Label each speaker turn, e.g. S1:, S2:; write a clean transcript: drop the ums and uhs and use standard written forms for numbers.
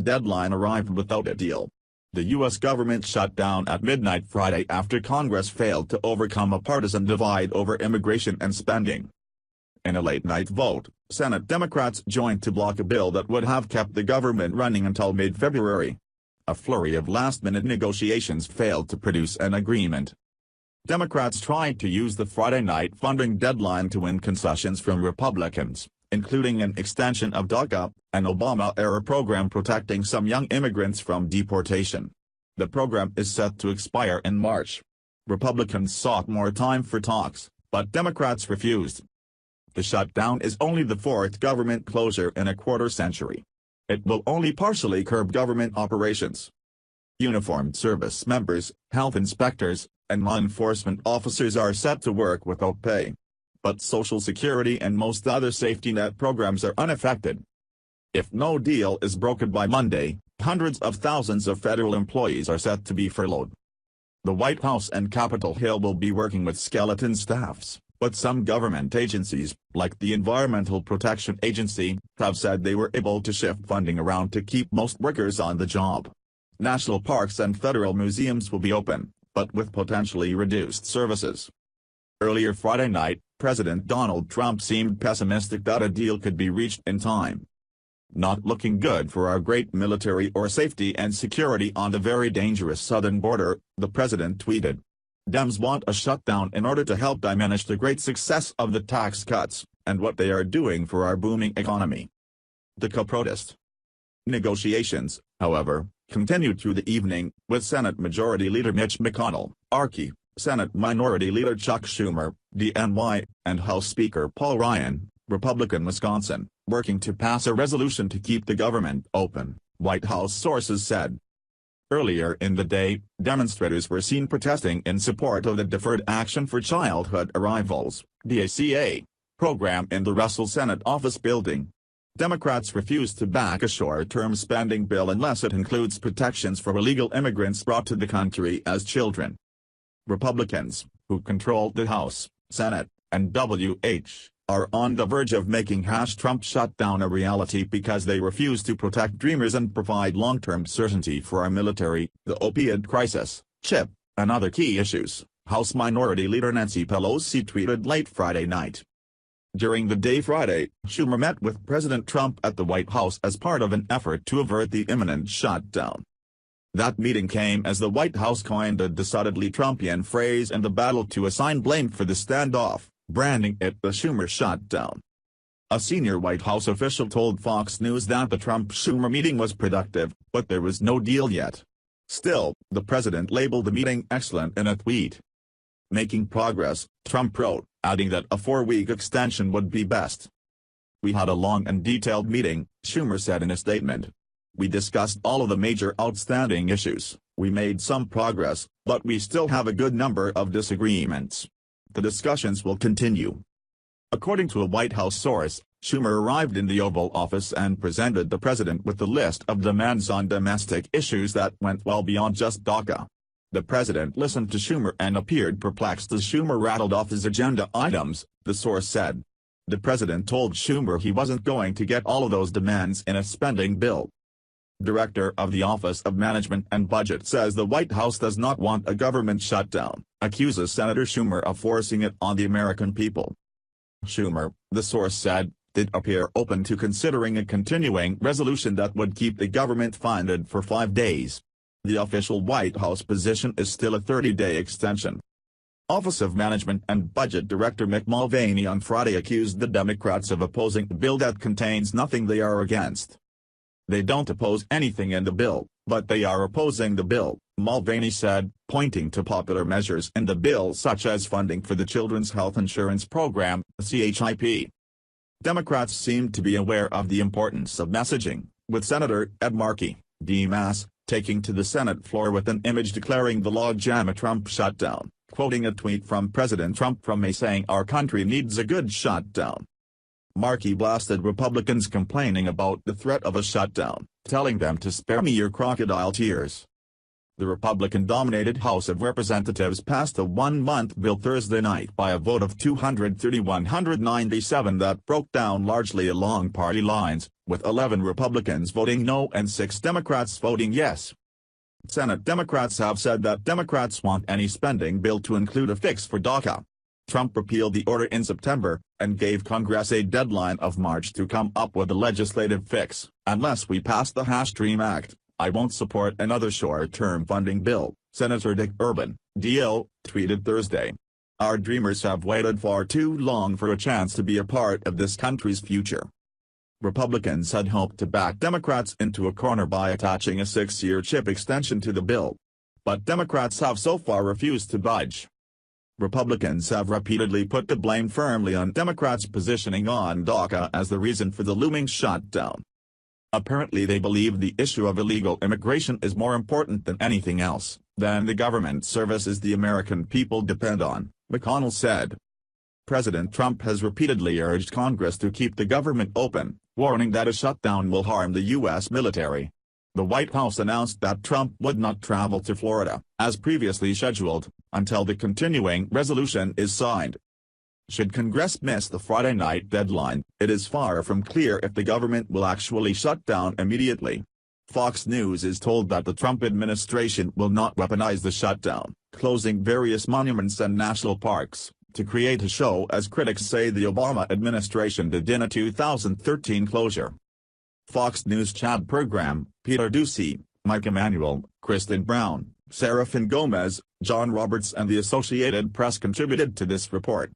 S1: deadline arrived without a deal. The U.S. government shut down at midnight Friday after Congress failed to overcome a partisan divide over immigration and spending. In a late-night vote, Senate Democrats joined to block a bill that would have kept the government running until mid-February. A flurry of last-minute negotiations failed to produce an agreement. Democrats tried to use the Friday night funding deadline to win concessions from Republicans, including an extension of DACA, an Obama-era program protecting some young immigrants from deportation. The program is set to expire in March. Republicans sought more time for talks, but Democrats refused. The shutdown is only the fourth government closure in a quarter century. It will only partially curb government operations. Uniformed service members, health inspectors, and law enforcement officers are set to work without pay. But Social Security and most other safety net programs are unaffected. If no deal is brokered by Monday, hundreds of thousands of federal employees are set to be furloughed. The White House and Capitol Hill will be working with skeleton staffs, but some government agencies, like the Environmental Protection Agency, have said they were able to shift funding around to keep most workers on the job. National parks and federal museums will be open, but with potentially reduced services. Earlier Friday night, President Donald Trump seemed pessimistic that a deal could be reached in time. "Not looking good for our great military or safety and security on the very dangerous southern border," the president tweeted. Dems want a shutdown in order to help diminish the great success of the tax cuts, and what they are doing for our booming economy. The co-protest negotiations, however, continued through the evening, with Senate Majority Leader Mitch McConnell, RK, Senate Minority Leader Chuck Schumer, DNY, and House Speaker Paul Ryan, Republican Wisconsin, working to pass a resolution to keep the government open, White House sources said. Earlier in the day, demonstrators were seen protesting in support of the Deferred Action for Childhood Arrivals, DACA, program in the Russell Senate Office Building. Democrats refused to back a short-term spending bill unless it includes protections for illegal immigrants brought to the country as children. Republicans, who control the House, Senate, and WH, are on the verge of making #Trump shutdown a reality because they refuse to protect dreamers and provide long-term certainty for our military, the opioid crisis, CHIP, and other key issues, House Minority Leader Nancy Pelosi tweeted late Friday night. During the day Friday, Schumer met with President Trump at the White House as part of an effort to avert the imminent shutdown. That meeting came as the White House coined a decidedly Trumpian phrase in the battle to assign blame for the standoff, branding it the Schumer shutdown. A senior White House official told Fox News that the Trump-Schumer meeting was productive, but there was no deal yet. Still, the president labeled the meeting excellent in a tweet. Making progress, Trump wrote, adding that a 4-week extension would be best. "We had a long and detailed meeting," Schumer said in a statement. "We discussed all of the major outstanding issues, we made some progress, but we still have a good number of disagreements. The discussions will continue." According to a White House source, Schumer arrived in the Oval Office and presented the president with a list of demands on domestic issues that went well beyond just DACA. The president listened to Schumer and appeared perplexed as Schumer rattled off his agenda items, the source said. The president told Schumer he wasn't going to get all of those demands in a spending bill. Director of the Office of Management and Budget says the White House does not want a government shutdown, accuses Senator Schumer of forcing it on the American people. Schumer, the source said, did appear open to considering a continuing resolution that would keep the government funded for 5 days. The official White House position is still a 30-day extension. Office of Management and Budget Director Mick Mulvaney on Friday accused the Democrats of opposing a bill that contains nothing they are against. "They don't oppose anything in the bill, but they are opposing the bill," Mulvaney said, pointing to popular measures in the bill such as funding for the Children's Health Insurance Program, CHIP. Democrats seem to be aware of the importance of messaging, with Senator Ed Markey, D-Mass, taking to the Senate floor with an image declaring the logjam a Trump shutdown, quoting a tweet from President Trump from May saying our country needs a good shutdown. Markey blasted Republicans complaining about the threat of a shutdown, telling them to spare me your crocodile tears. The Republican-dominated House of Representatives passed a one-month bill Thursday night by a vote of 230-197 that broke down largely along party lines, with 11 Republicans voting no and 6 Democrats voting yes. Senate Democrats have said that Democrats want any spending bill to include a fix for DACA. Trump repealed the order in September, and gave Congress a deadline of March to come up with a legislative fix. "Unless we pass the DREAM Act, I won't support another short-term funding bill," Senator Dick Urban, DL, tweeted Thursday. "Our dreamers have waited far too long for a chance to be a part of this country's future." Republicans had hoped to back Democrats into a corner by attaching a 6-year chip extension to the bill. But Democrats have so far refused to budge. Republicans have repeatedly put the blame firmly on Democrats' positioning on DACA as the reason for the looming shutdown. Apparently they believe the issue of illegal immigration is more important than anything else, than the government services the American people depend on, McConnell said. President Trump has repeatedly urged Congress to keep the government open, warning that a shutdown will harm the U.S. military. The White House announced that Trump would not travel to Florida, as previously scheduled, until the continuing resolution is signed. Should Congress miss the Friday night deadline, it is far from clear if the government will actually shut down immediately. Fox News is told that the Trump administration will not weaponize the shutdown, closing various monuments and national parks, to create a show as critics say the Obama administration did in a 2013 closure. Fox News Chad program, Peter Doocy, Mike Emanuel, Kristen Brown, Serafin Gomez, John Roberts and the Associated Press contributed to this report.